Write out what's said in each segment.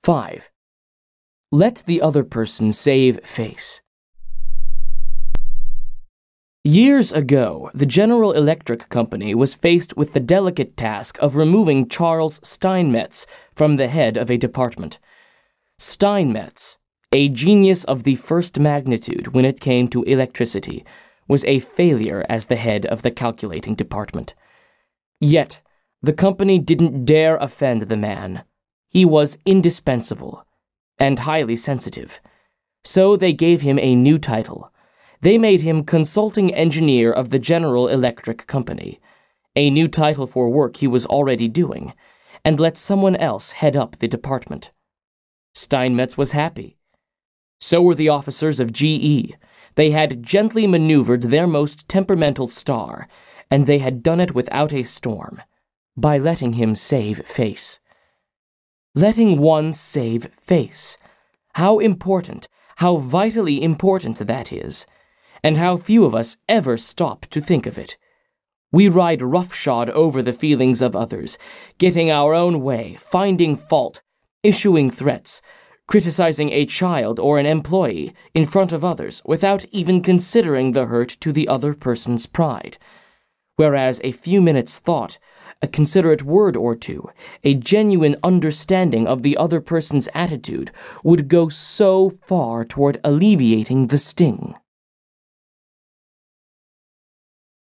5. Let the other person save face. Years ago, the General Electric Company was faced with the delicate task of removing Charles Steinmetz from the head of a department. Steinmetz, a genius of the first magnitude when it came to electricity, was a failure as the head of the calculating department. Yet, the company didn't dare offend the man. He was indispensable and highly sensitive. So they gave him a new title. They made him consulting engineer of the General Electric Company, a new title for work he was already doing, and let someone else head up the department. Steinmetz was happy. So were the officers of GE. They had gently maneuvered their most temperamental star, and they had done it without a storm, by letting him save face. Letting one save face. How important, how vitally important that is, and how few of us ever stop to think of it. We ride roughshod over the feelings of others, getting our own way, finding fault, issuing threats, criticizing a child or an employee in front of others without even considering the hurt to the other person's pride. Whereas a few minutes' thought, a considerate word or two, a genuine understanding of the other person's attitude would go so far toward alleviating the sting.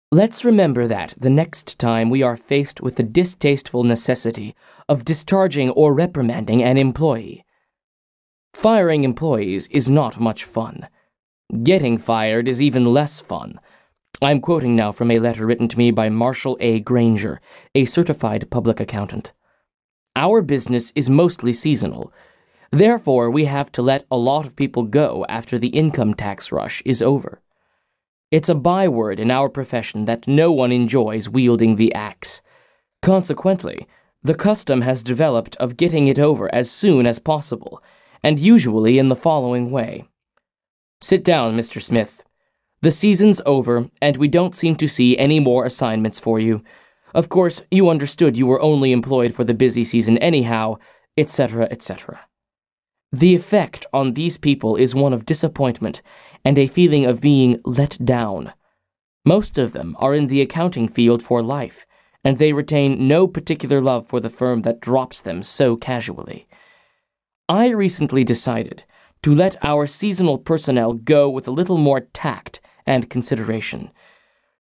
Let's remember that the next time we are faced with the distasteful necessity of discharging or reprimanding an employee. Firing employees is not much fun. Getting fired is even less fun. I'm quoting now from a letter written to me by Marshall A. Granger, a certified public accountant. Our business is mostly seasonal. Therefore, we have to let a lot of people go after the income tax rush is over. It's a byword in our profession that no one enjoys wielding the axe. Consequently, the custom has developed of getting it over as soon as possible, and usually in the following way. Sit down, Mr. Smith. The season's over, and we don't seem to see any more assignments for you. Of course, you understood you were only employed for the busy season anyhow, etc., etc. The effect on these people is one of disappointment and a feeling of being let down. Most of them are in the accounting field for life, and they retain no particular love for the firm that drops them so casually. I recently decided to let our seasonal personnel go with a little more tact and consideration.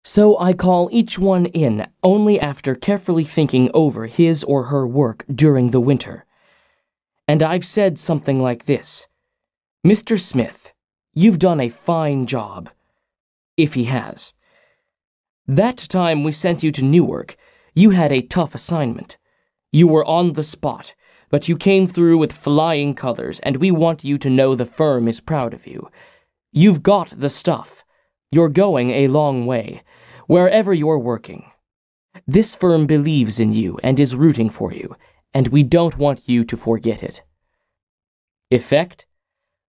So I call each one in only after carefully thinking over his or her work during the winter. And I've said something like this: Mr. Smith, you've done a fine job. If he has. That time we sent you to Newark, you had a tough assignment. You were on the spot, but you came through with flying colors, and we want you to know the firm is proud of you. You've got the stuff. You're going a long way, wherever you're working. This firm believes in you and is rooting for you, and we don't want you to forget it. Effect?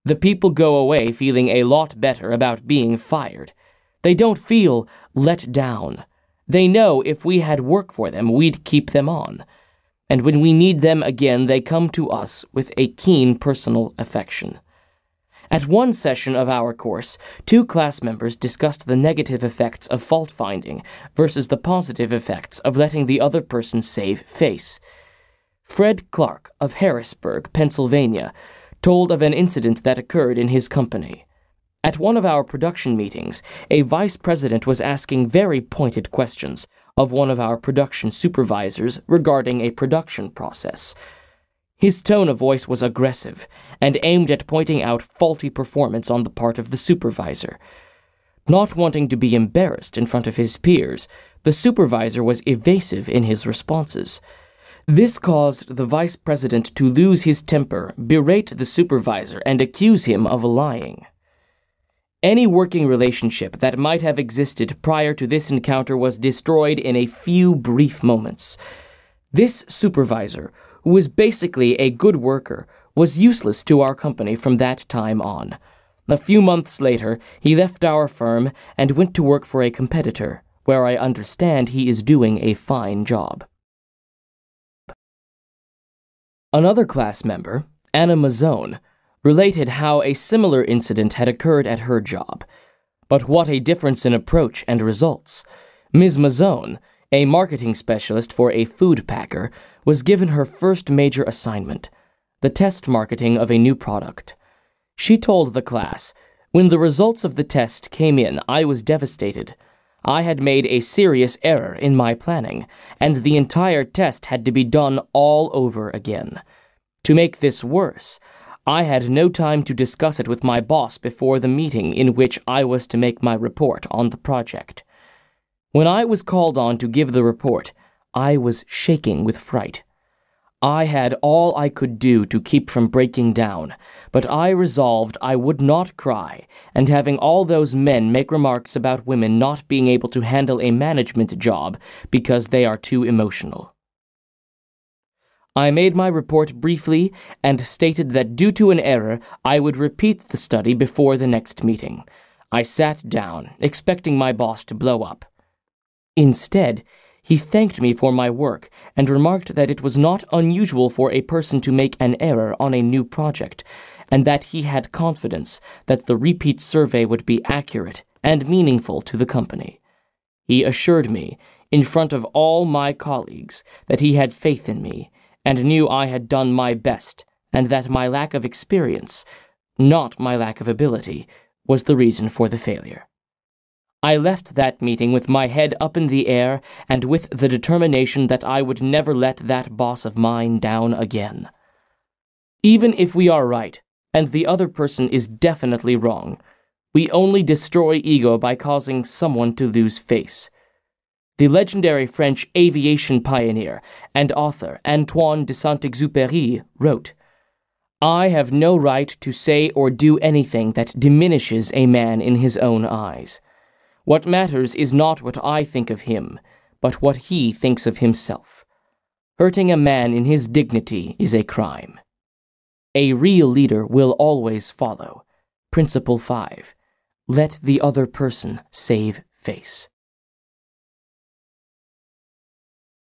The people go away feeling a lot better about being fired. They don't feel let down. They know if we had work for them, we'd keep them on. And when we need them again, they come to us with a keen personal affection. At one session of our course, 2 class members discussed the negative effects of fault-finding versus the positive effects of letting the other person save face. Fred Clark of Harrisburg, Pennsylvania, told of an incident that occurred in his company. At one of our production meetings, a vice president was asking very pointed questions of one of our production supervisors regarding a production process. His tone of voice was aggressive and aimed at pointing out faulty performance on the part of the supervisor. Not wanting to be embarrassed in front of his peers, the supervisor was evasive in his responses. This caused the vice president to lose his temper, berate the supervisor, and accuse him of lying. Any working relationship that might have existed prior to this encounter was destroyed in a few brief moments. This supervisor, who was basically a good worker, was useless to our company from that time on. A few months later, he left our firm and went to work for a competitor, where I understand he is doing a fine job. Another class member, Anna Mazzone, related how a similar incident had occurred at her job. But what a difference in approach and results. Ms. Mazzone, a marketing specialist for a food packer, was given her first major assignment, the test marketing of a new product. She told the class, "When the results of the test came in, I was devastated. I had made a serious error in my planning, and the entire test had to be done all over again. To make this worse, I had no time to discuss it with my boss before the meeting in which I was to make my report on the project. When I was called on to give the report, I was shaking with fright. I had all I could do to keep from breaking down, but I resolved I would not cry, and having all those men make remarks about women not being able to handle a management job because they are too emotional. I made my report briefly and stated that due to an error, I would repeat the study before the next meeting. I sat down, expecting my boss to blow up. Instead, he thanked me for my work and remarked that it was not unusual for a person to make an error on a new project, and that he had confidence that the repeat survey would be accurate and meaningful to the company. He assured me, in front of all my colleagues, that he had faith in me, and knew I had done my best, and that my lack of experience, not my lack of ability, was the reason for the failure. I left that meeting with my head up in the air and with the determination that I would never let that boss of mine down again. Even if we are right, and the other person is definitely wrong, we only destroy ego by causing someone to lose face. The legendary French aviation pioneer and author Antoine de Saint-Exupéry wrote, "I have no right to say or do anything that diminishes a man in his own eyes. What matters is not what I think of him, but what he thinks of himself. Hurting a man in his dignity is a crime. A real leader will always follow. Principle 5. Let the other person save face."